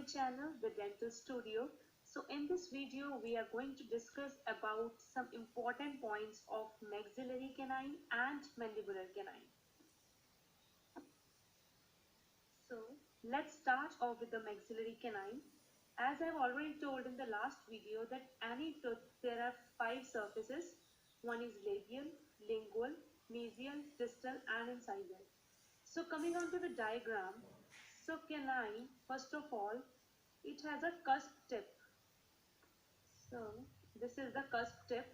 channel, The Dental Studio. So in this video, we are going to discuss about some important points of maxillary canine and mandibular canine. So let's start off with the maxillary canine. As I've already told in the last video that any tooth, there are 5 surfaces. One is labial, lingual, mesial, distal and incisal. So coming on to the diagram, so canine, first of all, it has a cusp tip. So this is the cusp tip,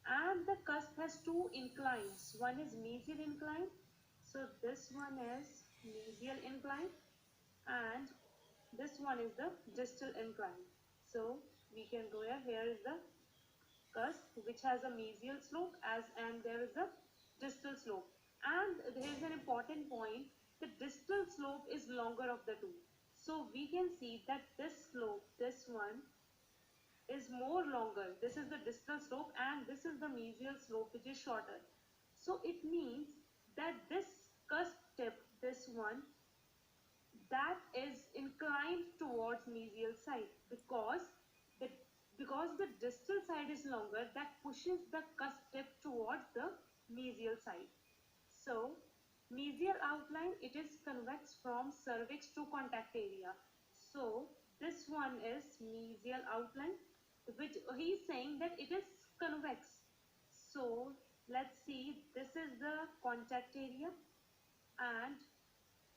and the cusp has 2 inclines. One is mesial incline, so this one is mesial incline, and this one is the distal incline. So we can go here. Here is the cusp which has a mesial slope and there is a distal slope. And there is an important point. The distal slope is longer of the two. So we can see that this slope, this one, is more longer. This is the distal slope and this is the mesial slope which is shorter. So it means that this cusp tip, this one, that is inclined towards mesial side because the distal side is longer, that pushes the cusp tip towards the mesial side. So mesial outline, it is convex from cervix to contact area. So this one is mesial outline, which he is saying that it is convex. So let's see, this is the contact area and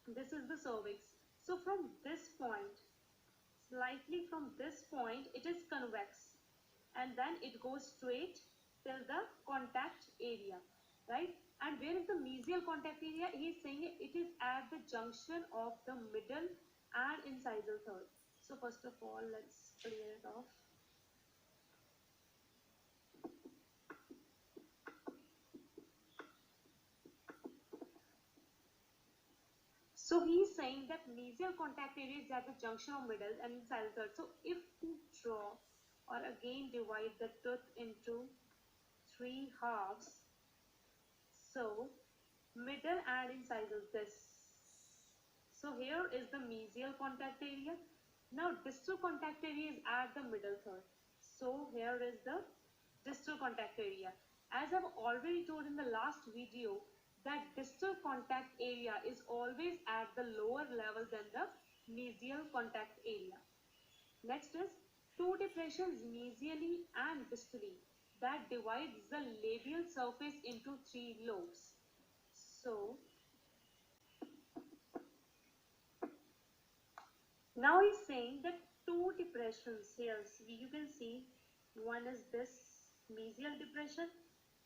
this is the cervix. So from this point, slightly from this point, it is convex and then it goes straight till the contact area, right? And where is the mesial contact area? He is saying it is at the junction of the middle and incisal third. So first of all, let's clear it off. So he is saying that mesial contact area is at the junction of middle and incisal third. So if we draw or again divide the tooth into 3 halves, so middle and incisal, this. So here is the mesial contact area. Now distal contact area is at the middle third. So here is the distal contact area. As I've already told in the last video, that distal contact area is always at the lower level than the mesial contact area. Next is 2 depressions mesially and distally that divides the labial surface into 3 lobes. So now he's saying that 2 depressions here. You can see one is this mesial depression,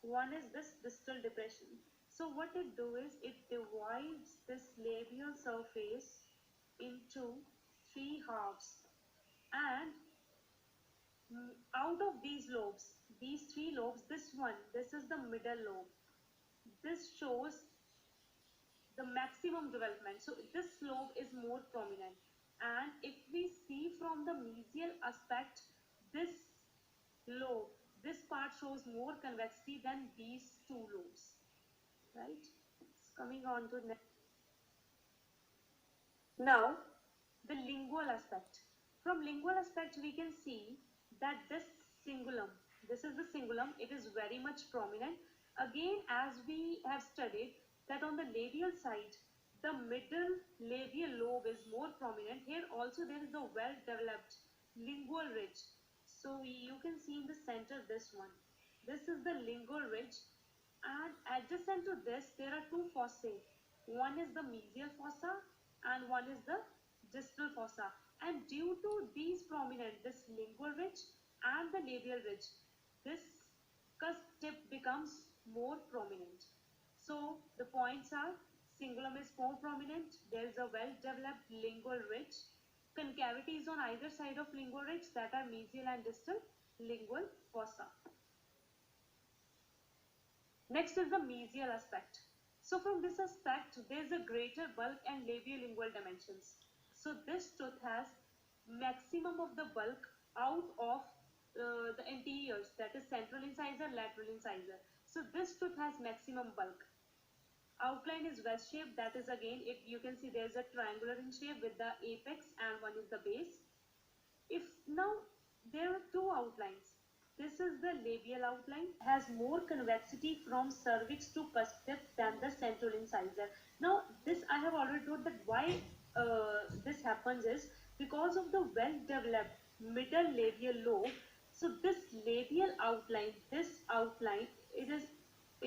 one is this distal depression. So what it do is it divides this labial surface into 3 halves, and out of these lobes, these 3 lobes, this is the middle lobe. This shows the maximum development. So this lobe is more prominent, and if we see from the mesial aspect, this lobe, this part shows more convexity than these 2 lobes, right? Coming on to next. Now the lingual aspect. From lingual aspect we can see that this cingulum, this is the cingulum, it is very much prominent. Again, as we have studied that on the labial side, the middle labial lobe is more prominent. Here also there is a well developed lingual ridge. So you can see in the center this one. This is the lingual ridge, and adjacent to this there are 2 fossae. One is the mesial fossa and one is the distal fossa. And due to these prominent, this lingual ridge and the labial ridge, this cusp tip becomes more prominent. So the points are: cingulum is more prominent, there is a well developed lingual ridge, concavities on either side of lingual ridge, that are mesial and distal lingual fossa. Next is the mesial aspect. So from this aspect, there is a greater bulk and labiolingual dimensions. So this tooth has maximum of the bulk out of the anteriors, that is central incisor, lateral incisor. So this tooth has maximum bulk. Outline is wedge shape. That is again, you can see there is a triangular in shape with the apex and one is the base. If now there are two outlines. This is the labial outline, has more convexity from cervix to cusp tip than the central incisor. Now this I have already told that why this happens is because of the well developed middle labial lobe. So this labial outline, it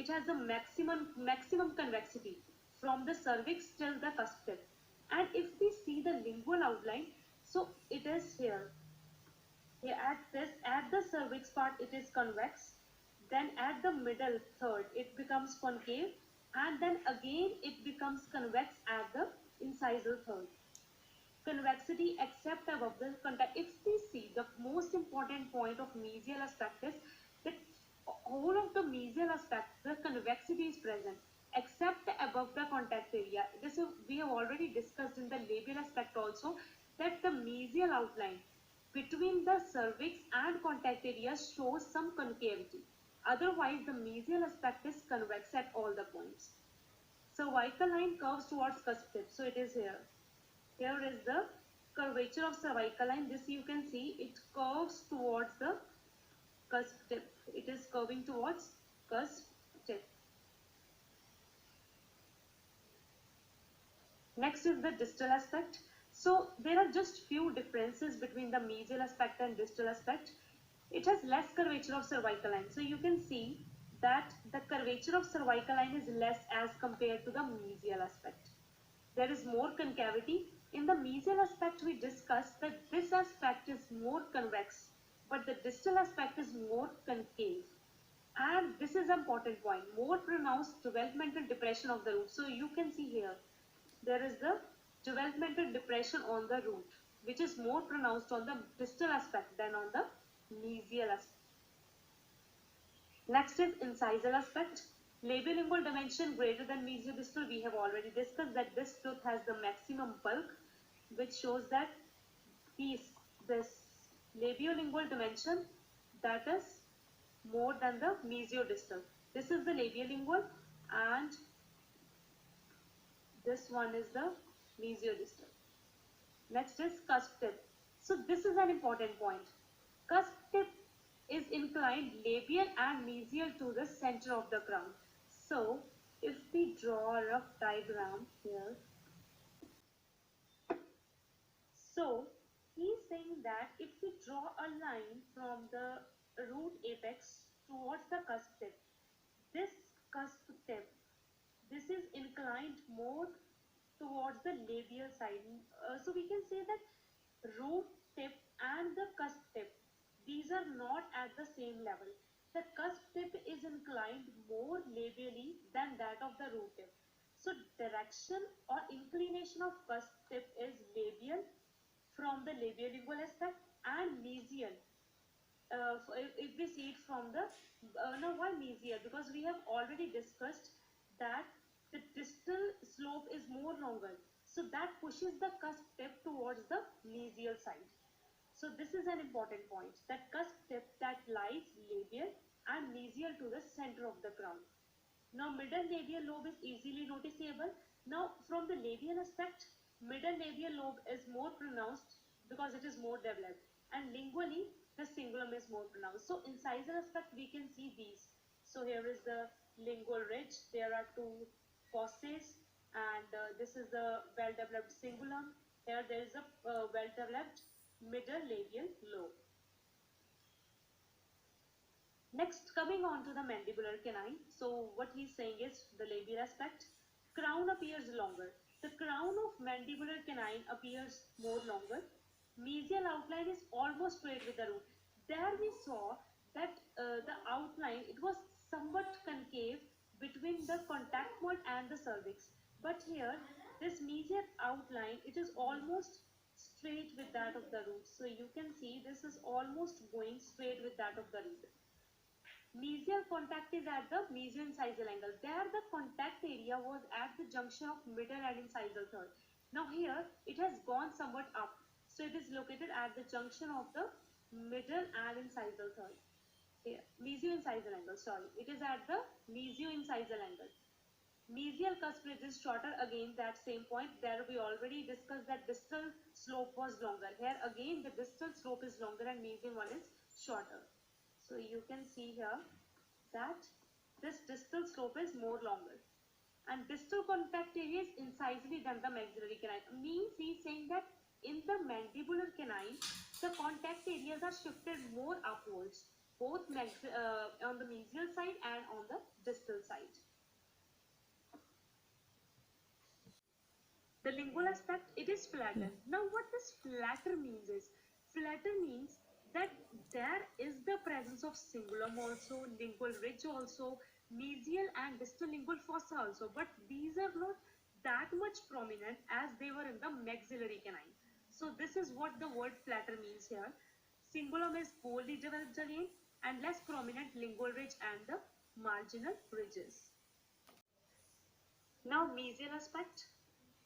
has the maximum convexity from the cervix till the cusp tip. And if we see the lingual outline, so it is here. Yeah, at the cervix part it is convex, then at the middle third it becomes concave, and then again it becomes convex at the incisal third. Convexity except above the contact. If we see, the most important point of mesial aspect is that all of the mesial aspect, the convexity is present except above the contact area. This we have already discussed in the labial aspect also, that the mesial outline between the cervix and contact area shows some concavity. Otherwise, the mesial aspect is convex at all the points. Cervical line curves towards cusp tip. So it is here. Here is the curvature of cervical line. This you can see, it curves towards the cusp tip. It is curving towards cusp tip. Next is the distal aspect. So there are just few differences between the mesial aspect and distal aspect. It has less curvature of cervical line. So you can see that the curvature of cervical line is less as compared to the mesial aspect. There is more concavity. In the mesial aspect, we discussed that this aspect is more convex, but the distal aspect is more concave. And this is an important point, more pronounced developmental depression of the root. So you can see here, there is the developmental depression on the root, which is more pronounced on the distal aspect than on the mesial aspect. Next is incisal aspect. Labiolingual dimension greater than mesiodistal. We have already discussed that this tooth has the maximum bulk, which shows that this labiolingual dimension that is more than the mesiodistal. This is the labiolingual and this one is the mesiodistal. Next is cusp tip. So this is an important point. Cusp tip is inclined labial and mesial to the center of the crown. So if we draw a rough diagram here, so he's saying that if we draw a line from the root apex towards the cusp tip, this cusp tip, this is inclined more towards the labial side. So we can say that root tip and the cusp tip, these are not at the same level. The cusp tip is inclined more labially than that of the root tip. So direction or inclination of cusp tip is labial from the labiolingual aspect and mesial. If we see it from the, now why mesial? Because we have already discussed that the distal slope is more longer. So that pushes the cusp tip towards the mesial side. So this is an important point, that cusp tip that lies labial and mesial to the center of the crown. Now middle labial lobe is easily noticeable. Now from the labial aspect, middle labial lobe is more pronounced because it is more developed, and lingually the cingulum is more pronounced. So incisal aspect we can see these. So here is the lingual ridge, there are two fosses, and this is the well developed cingulum. Here there is a well developed middle labial lobe. Next, coming on to the mandibular canine. So what he's saying is the labial aspect. Crown appears longer. The crown of mandibular canine appears more longer. Mesial outline is almost straight with the root. There we saw that the outline, it was somewhat concave between the contact point and the cervix. But here, this mesial outline, it is almost straight with that of the root. So you can see this is almost going straight with that of the root. Mesial contact is at the mesio-incisal angle. There the contact area was at the junction of middle and incisal third. Now here it has gone somewhat up. So it is located at the junction of the middle and incisal third. Here, mesio-incisal angle, sorry. It is at the mesio-incisal angle. Mesial cusp ridge is shorter. Again, that same point. There we already discussed that distal slope was longer. Here again the distal slope is longer and mesial one is shorter. So you can see here that this distal slope is more longer. And distal contact area is incisally than the maxillary canine. Means he is saying that in the mandibular canine, the contact areas are shifted more upwards, both on the mesial side and on the distal side. The lingual aspect, it is flatter. Now what this flatter means is, flatter means that there is the presence of cingulum also, lingual ridge also, mesial and distal lingual fossa also, but these are not that much prominent as they were in the maxillary canine. So this is what the word flatter means here. Cingulum is poorly developed again and less prominent lingual ridge and the marginal ridges. Now mesial aspect,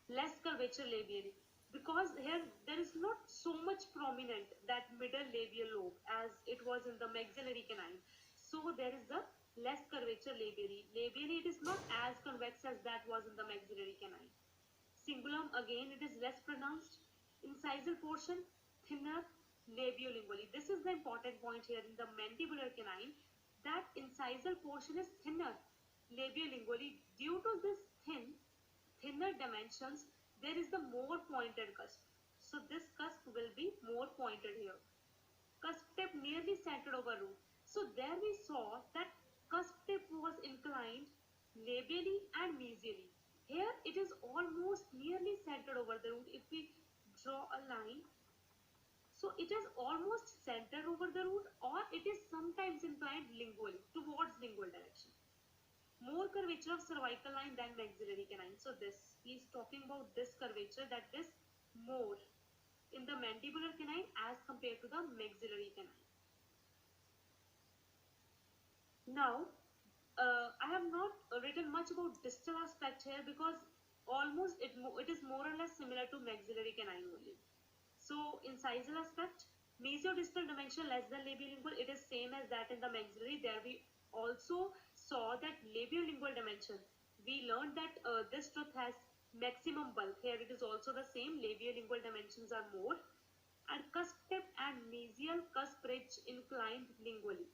less curvature labially, because here there is not so much prominent that middle labial lobe as it was in the maxillary canine. So there is the less curvature labially. Labially it is not as convex as that was in the maxillary canine. Cingulum again it is less pronounced. Incisal portion thinner labiolingually. This is the important point here in the mandibular canine, that incisal portion is thinner labiolingually. Due to this thinner dimensions, there is the more pointed cusp. So this cusp will be more pointed here. Cusp tip nearly centered over root. So there we saw that cusp tip was inclined labially and mesially. Here it is almost nearly centered over the root. If we draw a line, so it is almost centered over the root, or it is sometimes inclined lingually towards lingual direction. More curvature of cervical line than maxillary canine. So this, he is talking about this curvature, that is more in the mandibular canine as compared to the maxillary canine. Now, I have not written much about distal aspect here because almost it is more or less similar to maxillary canine only. So incisal aspect, mesiodistal dimension less than labiolingual, it is same as that in the maxillary. There we also saw that labiolingual dimension, we learned that this tooth has maximum bulk. Here it is also the same, labiolingual dimensions are more. And cusp tip and mesial cusp ridge inclined lingually.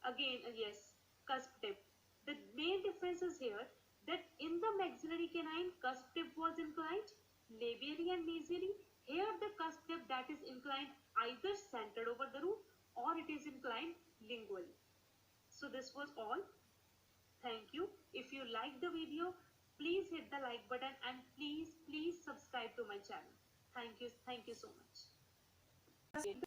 Again, yes, cusp tip. The main difference is here that in the maxillary canine, cusp tip was inclined labially and mesially. Here the cusp tip that is inclined either centered over the root or it is inclined lingually. So this was all. Thank you. If you like the video, please hit the like button and please subscribe to my channel. Thank you so much.